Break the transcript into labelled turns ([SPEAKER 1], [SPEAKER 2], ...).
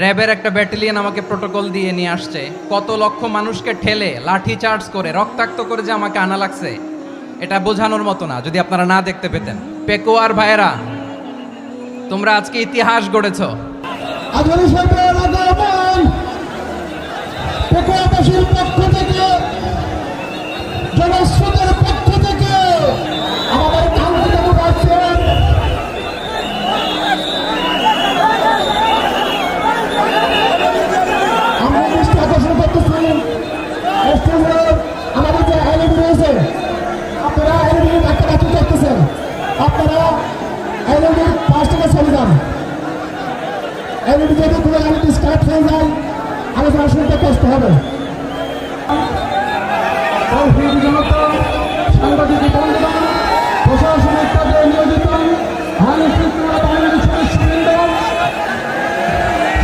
[SPEAKER 1] র্যাবের একটা ব্যাটালিয়ন আমাকে প্রোটোকল দিয়ে নিয়ে আসছে, কত লক্ষ মানুষকে ঠেলে লাঠি চার্জ করে রক্তাক্ত করে যে আমাকে আনা লাগছে, এটা বোঝানোর মতো না যদি আপনারা না দেখতে পেতেন। পেকুয়ার ভাইয়েরা, তোমরা আজকে ইতিহাস গড়েছো।
[SPEAKER 2] আধুনিক সরকার আগমন পেকুয়াবাসীর পক্ষ থেকে, জনস্রোতের পক্ষ থেকে আমাদের কাঙ্ক্ষিত আছেন আমরা দৃষ্টি আকর্ষণ করতেছি আমাদের যে এলইডি রয়েছে, আপনারা এলইডি একটা বাতিল করতেছেন, আপনারা এলইডির পাশ থেকে চলে যান। এলইডি যদি কোনো এলইডি স্টার্ট হয়ে যায় আলোচনা শুনতে কষ্ট হবে। সাংবাদিকতা